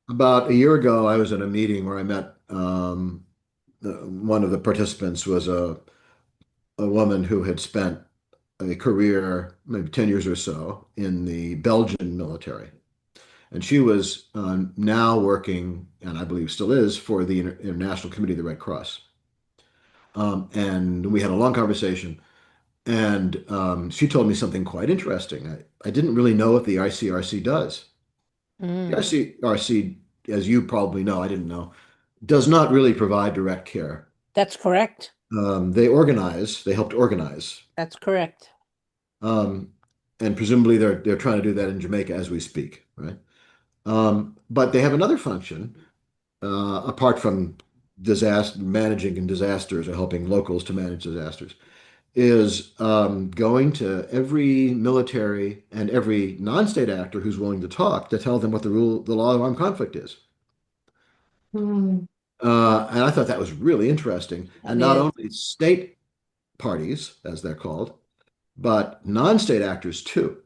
About a year ago, I was at a meeting where I met one of the participants was a woman who had spent a career, maybe 10 years or so, in the Belgian military. And she was now working, and I believe still is, for the International Committee of the Red Cross. And we had a long conversation, and she told me something quite interesting. I didn't really know what the ICRC does. The Mm, ICRC, as you probably know, I didn't know, does not really provide direct care. that's correct. They helped organize, That's correct. um, and presumably they're trying to do that in Jamaica as we speak, right? But they have another function apart from disaster managing and disasters or helping locals to manage disasters, is going to every military and every non-state actor who's willing to talk to tell them what the law of armed conflict is. Mm, And I thought that was really interesting. that And not is. only state parties, as they're called, but non-state actors too.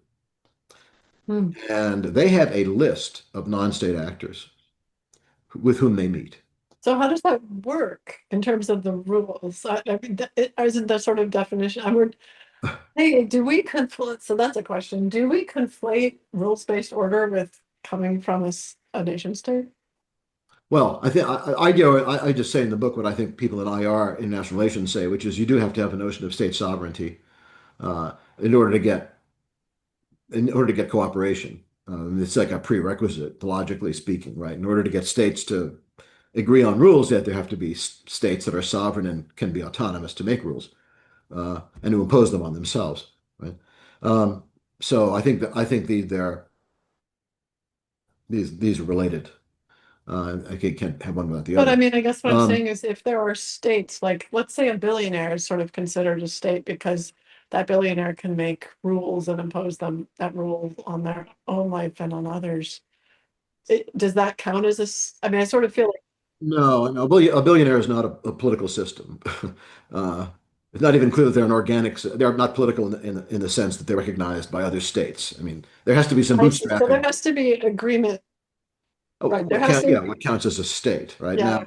Mm. And they have a list of non-state actors with whom they meet. So how does that work in terms of the rules? I mean, isn't that sort of definition? I would, hey, do we conflate? So that's a question. Do we conflate rules-based order with coming from a nation state? Well, I think I just say in the book what I think people in IR in national relations say, which is you do have to have a notion of state sovereignty in order to get cooperation. It's like a prerequisite, logically speaking, right? In order to get states to agree on rules, that there have to be states that are sovereign and can be autonomous to make rules and to impose them on themselves, right? Um, so they're these are related. I can't have one without the But I other. mean, I guess what I'm Um, saying is if there are states, like let's say a billionaire is sort of considered a state because that billionaire can make rules and impose that rule on their own life and on others. Does that count as I mean, I sort of feel like no, a billionaire is not a political system. Uh, it's not even clear that they're an organic. They're not political in the sense that they're recognized by other states. I mean, there has to be some I see. So there bootstrapping. has to be agreement, Oh, right? There has to, what counts as a state, right? Now, yeah,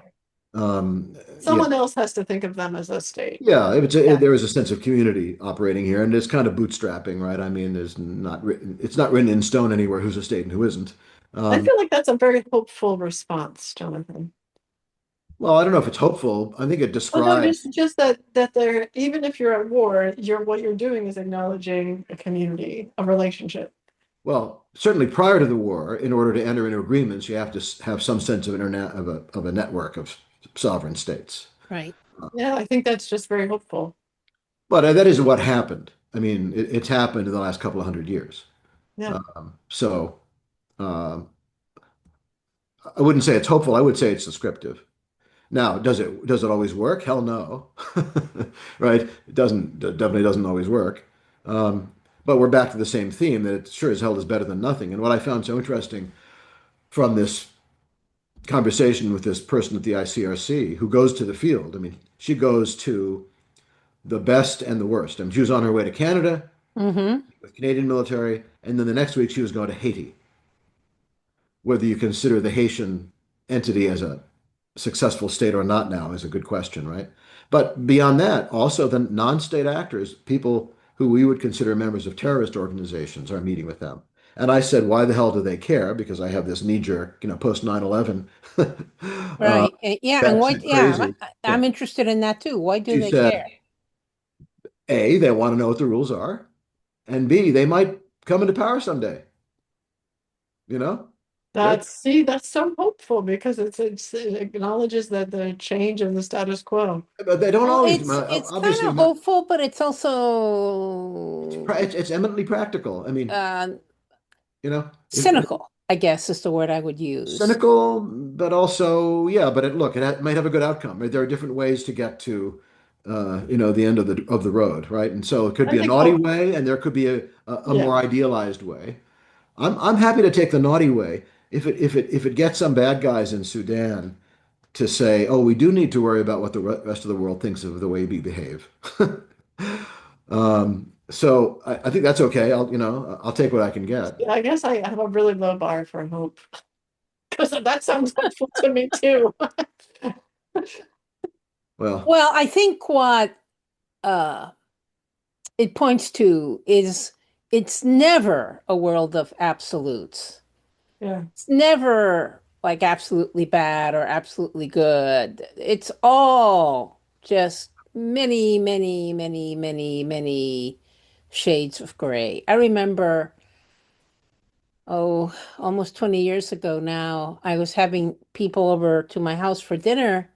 yeah, someone else has to think of them as a state. if Yeah. there is a sense of community operating here, and there's kind of bootstrapping, right? I mean, it's not written in stone anywhere who's a state and who isn't. I Um, feel like that's a very hopeful response, Jonathan. well, I don't know if it's hopeful. I think it Oh no, describes. just that they're even if you're at war, what you're doing is acknowledging a community, a relationship. Well, certainly prior to the war, in order to enter into agreements, you have to have some sense of internet of a network of sovereign states. Right. Yeah, I think that's just very hopeful. But that isn't what happened. I mean, it's happened in the last couple of hundred years. Yeah. So um, I wouldn't say it's hopeful. I would say it's descriptive. Now, does it always work? Hell no, right? It definitely doesn't always work. Um, but we're back to the same theme that it sure as hell is better than nothing. And what I found so interesting from this conversation with this person at the ICRC who goes to the field. I mean, she goes to the best and the worst. I mean, she was on her way to Canada Mm-hmm. with Canadian military, and then the next week she was going to Haiti. Whether you consider the Haitian entity as a successful state or not now is a good question, right? But beyond that, also the non-state actors, people who we would consider members of terrorist organizations, are meeting with them. And I said, why the hell do they care? Because I have this knee-jerk, post 9/11 Right. Yeah. And what, yeah, crazy. Yeah. I'm interested in that too. Why do She they said, care? A, they want to know what the rules are, and B, they might come into power someday. You know, They're- That's so hopeful because it acknowledges that the change of the status quo. but they don't Well, always. it's kind Obviously, of hopeful, but it's also it's eminently practical. I mean, uh, if cynical, I guess is the word I would use. cynical, but also, yeah. But it might have a good outcome. Right? There are different ways to get to, the end of the road, right? And so it could I be a think naughty hope, way, and there could be a yeah. more idealized way. I'm happy to take the naughty way if it gets some bad guys in Sudan to say, oh, we do need to worry about what the rest of the world thinks of the way we behave. So I think that's okay. I'll take what I can get. I guess I have a really low bar for hope. Because that sounds helpful to me too. Well, Well, I think what uh, it points to is it's never a world of absolutes. Yeah. It's never like absolutely bad or absolutely good. It's all just many, many, many, many, many shades of gray. I remember, oh, almost 20 years ago now, I was having people over to my house for dinner,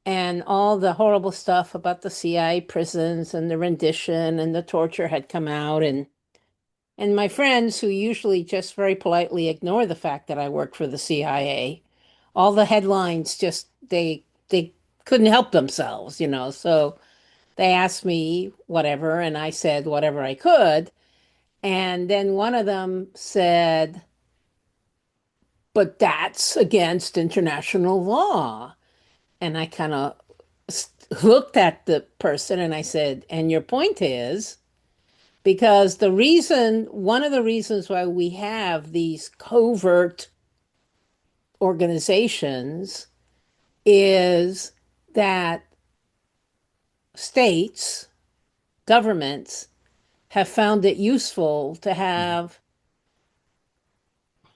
and all the horrible stuff about the CIA prisons and the rendition and the torture had come out. And my friends, who usually just very politely ignore the fact that I worked for the CIA, all the headlines just they couldn't help themselves, you know. So they asked me whatever, and I said whatever I could. And then one of them said, "But that's against international law." And I kind of looked at the person and I said, "And your point is?" Because one of the reasons why we have these covert organizations is that states, governments have found it useful to have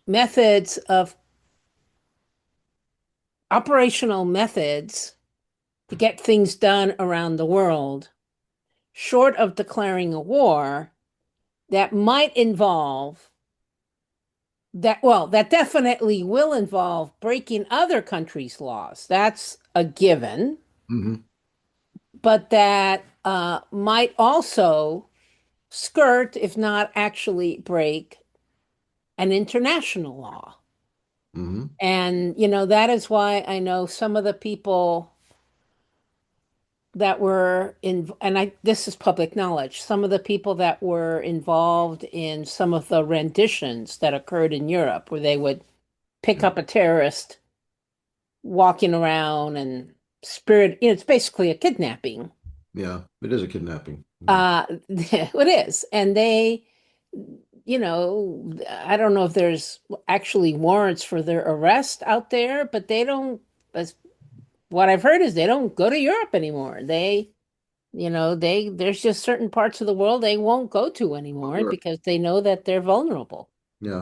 methods of operational methods to get things done around the world, short of declaring a war, that might involve that definitely will involve breaking other countries' laws. That's a given, mhm, but that might also skirt, if not actually break, an international law. mhm, And, you know, that is why I know some of the people that were in, and this is public knowledge, some of the people that were involved in some of the renditions that occurred in Europe, where they would pick yeah, up a terrorist walking around and spirit, you know, it's basically a kidnapping. yeah, it is a kidnapping. Yeah, It is. And they, you know, I don't know if there's actually warrants for their arrest out there, but they don't, as what I've heard is they don't go to Europe anymore. There's just certain parts of the world they won't go to anymore Sure. because they know that they're vulnerable. Yeah.